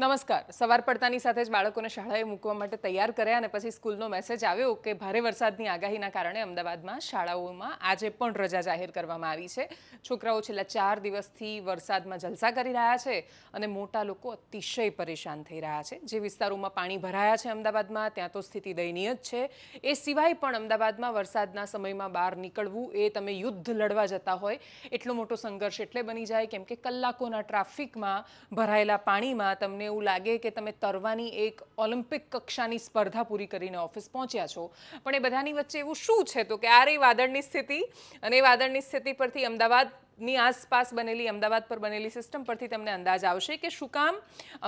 નમસ્કાર. સવાર પડતાની સાથે જ બાળકોને શાળાએ મૂકવા માટે તૈયાર કર્યા અને પછી સ્કૂલનો મેસેજ આવ્યો કે ભારે વરસાદની આગાહીના કારણે અમદાવાદમાં શાળાઓમાં આજે પણ રજા જાહેર કરવામાં આવી છે. છોકરાઓ છેલ્લા 4 દિવસથી વરસાદમાં જલસા કરી રહ્યા છે અને મોટા લોકો અતિશય પરેશાન થઈ રહ્યા છે. જે વિસ્તારોમાં પાણી ભરાયા છે અમદાવાદમાં ત્યાં તો સ્થિતિ દયનીય જ છે. એ સિવાય પણ અમદાવાદમાં વરસાદના સમયમાં બહાર નીકળવું એ તમે યુદ્ધ લડવા જતા હોય એટલો મોટો સંઘર્ષ એટલે બની જાય કેમ કે કલાકોના ટ્રાફિકમાં ભરાયેલા પાણીમાં તમને એવું લાગે કે તમે તરવાની એક ઓલિમ્પિક કક્ષાની સ્પર્ધા પૂરી કરીને ઓફિસ પહોંચ્યા છો. પણ એ બધાની વચ્ચે એવું શું છે તો કે આ રહી વાદળની સ્થિતિ અને એ વાદળની સ્થિતિ પરથી અમદાવાદની આસપાસ બનેલી અમદાવાદ પર બનેલી સિસ્ટમ પરથી તમને અંદાજ આવશે કે શું કામ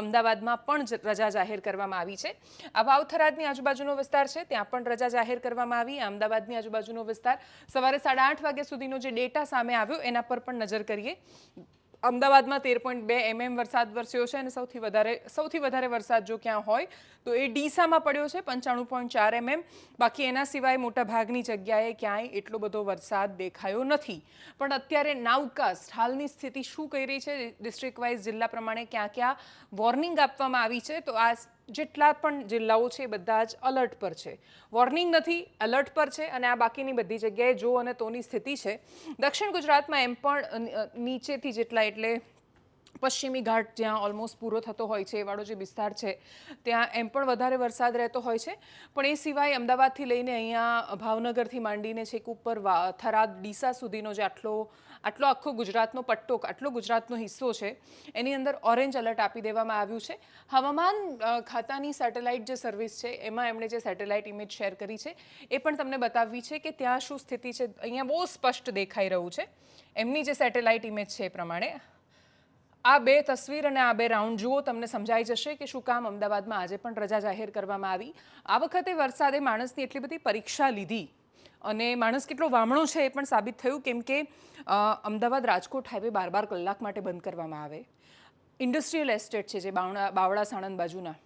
અમદાવાદમાં પણ રજા જાહેર કરવામાં આવી છે. આ ભાવથરાદની આજુબાજુનો વિસ્તાર છે ત્યાં પણ રજા જાહેર કરવામાં આવી. અમદાવાદની આજુબાજુનો વિસ્તાર સવારે 8:30 વાગ્યા સુધીનો જે ડેટા સામે આવ્યો એના પર પણ નજર કરીએ. અમદાવાદમાં 13.2 mm વરસાદ વરસ્યો છે અને સૌથી વધારે વરસાદ જો ક્યાં હોય તો એ ડીસામાં પડ્યો છે 95.4 mm. બાકી એના સિવાય મોટા ભાગની જગ્યાએ ક્યાંય એટલો બધો વરસાદ દેખાયો નથી. પણ અત્યારે નાઉકાસ્ટ હાલની સ્થિતિ શું કહી રહી છે ડિસ્ટ્રિક્ટ વાઇઝ જિલ્લા પ્રમાણે ક્યાં ક્યાં વોર્નિંગ આપવામાં આવી છે તો આ જેટલા પણ જિલ્લાઓ છે બધા જ અલર્ટ પર છે. વોર્નિંગ નથી, એલર્ટ પર છે અને આ બાકીની બધી જગ્યાએ જો અને તોની સ્થિતિ છે. દક્ષિણ ગુજરાતમાં એમ પણ નીચેથી જેટલા એટલે પશ્ચિમી ઘાટ જ્યાં ઓલમોસ્ટ પૂરો થતો હોય છે એ વાળો જે વિસ્તાર છે ત્યાં એમ પણ વધારે વરસાદ રહેતો હોય છે. પણ એ સિવાય અમદાવાદથી લઈને અહીંયા ભાવનગરથી માંડીને છેક ઉપર થરાદ ડીસા સુધીનો જે આટલો આખો ગુજરાતનો પટ્ટો આટલો ગુજરાતનો હિસ્સો છે એની અંદર ઓરેન્જ એલર્ટ આપી દેવામાં આવ્યું છે. હવામાન ખાતાની સેટેલાઇટ જે સર્વિસ છે એમાં એમણે જે સેટેલાઇટ ઇમેજ શેર કરી છે એ પણ તમને બતાવવી છે કે ત્યાં શું સ્થિતિ છે. અહીંયા બહુ સ્પષ્ટ દેખાઈ રહ્યું છે એમની જે સેટેલાઇટ ઇમેજ છે એ પ્રમાણે. આ બે તસવીર અને આ બે રાઉન્ડ જુઓ તમને સમજાઈ જશે કે શું કામ અમદાવાદમાં આજે પણ રજા જાહેર કરવામાં આવી. આ વખતે વરસાદે માણસની એટલી બધી પરીક્ષા લીધી અને માણસ કેટલો વામણો છે એ પણ સાબિત થયું કેમ કે અમદાવાદ રાજકોટ હાઈવે 12 કલાક માટે બંધ કરવામાં આવે. ઇન્ડસ્ટ્રીયલ એસ્ટેટ છે જે બાવળા સાણંદ બાજુના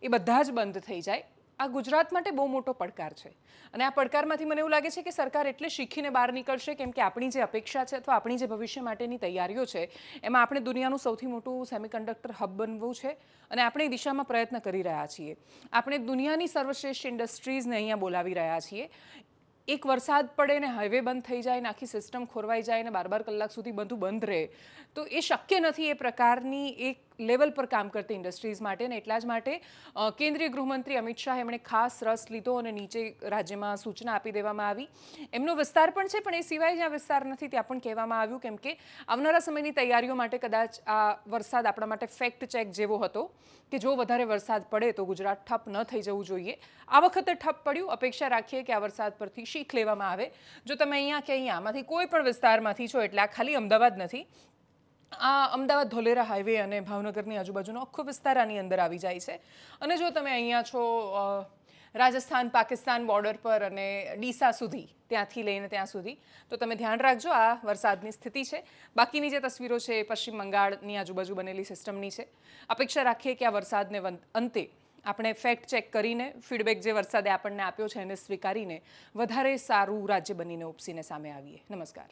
એ બધા જ બંધ થઈ જાય. આ ગુજરાત માટે બહુ મોટો પડકાર છે અને આ પડકારમાંથી મને એવું લાગે છે કે સરકાર એટલે શીખીને બહાર નીકળશે કેમ કે આપણી જે અપેક્ષા છે અથવા આપણી જે ભવિષ્ય માટેની તૈયારીઓ છે એમાં આપણે દુનિયાનું સૌથી મોટું સેમિકન્ડક્ટર હબ બનવું છે અને આપણે એ દિશામાં પ્રયત્ન કરી રહ્યા છીએ. આપણે દુનિયાની સર્વશ્રેષ્ઠ ઇન્ડસ્ટ્રીઝને અહીંયા બોલાવી રહ્યા છીએ. એક વરસાદ પડે ને હાઈવે બંધ થઈ જાય ને આખી સિસ્ટમ ખોરવાઈ જાય ને 12 કલાક સુધી બધું બંધ રહે તો એ શક્ય નથી એ પ્રકારની એક લેવલ પર કામ કરતી ઇન્ડસ્ટ્રીઝ માટે. ને એટલા જ માટે કેન્દ્રીય ગૃહમંત્રી અમિત શાહ એમણે ખાસ રસ લીધો અને નીચે રાજ્યમાં સૂચના આપી દેવામાં આવી. એમનો વિસ્તાર પણ છે પણ એ સિવાય જ્યાં વિસ્તાર નથી ત્યાં પણ કહેવામાં આવ્યું કેમ કે આવનારા સમયની તૈયારીઓ માટે કદાચ આ વરસાદ આપણા માટે ફેક્ટ ચેક જેવો હતો કે જો વધારે વરસાદ પડે તો ગુજરાત ઠપ ન થઈ જવું જોઈએ. આ વખતે ઠપ પડ્યું. અપેક્ષા રાખીએ કે આ વરસાદ પરથી શીખ લેવામાં આવે. જો તમે અહીંયા કે અહીંયામાંથી કોઈ પણ વિસ્તારમાંથી છો એટલે આ ખાલી અમદાવાદ નથી, આ અમદાવાદ ધોલેરા હાઈવે અને ભાવનગરની આજુબાજુનો આખો વિસ્તાર આની અંદર આવી જાય છે. અને જો તમે અહીંયા છો રાજસ્થાન પાકિસ્તાન બોર્ડર પર અને ડીસા સુધી ત્યાંથી લઈને ત્યાં સુધી તો તમે ધ્યાન રાખજો આ વરસાદની સ્થિતિ છે. બાકીની જે તસવીરો છે એ પશ્ચિમ બંગાળની આજુબાજુ બનેલી સિસ્ટમની છે. અપેક્ષા રાખીએ કે આ વરસાદને અંતે આપણે ફેક્ટ ચેક કરીને ફીડબેક જે વરસાદે આપણને આપ્યો છે એને સ્વીકારીને વધારે સારું રાજ્ય બનીને ઉપસીને સામે આવીએ. નમસ્કાર.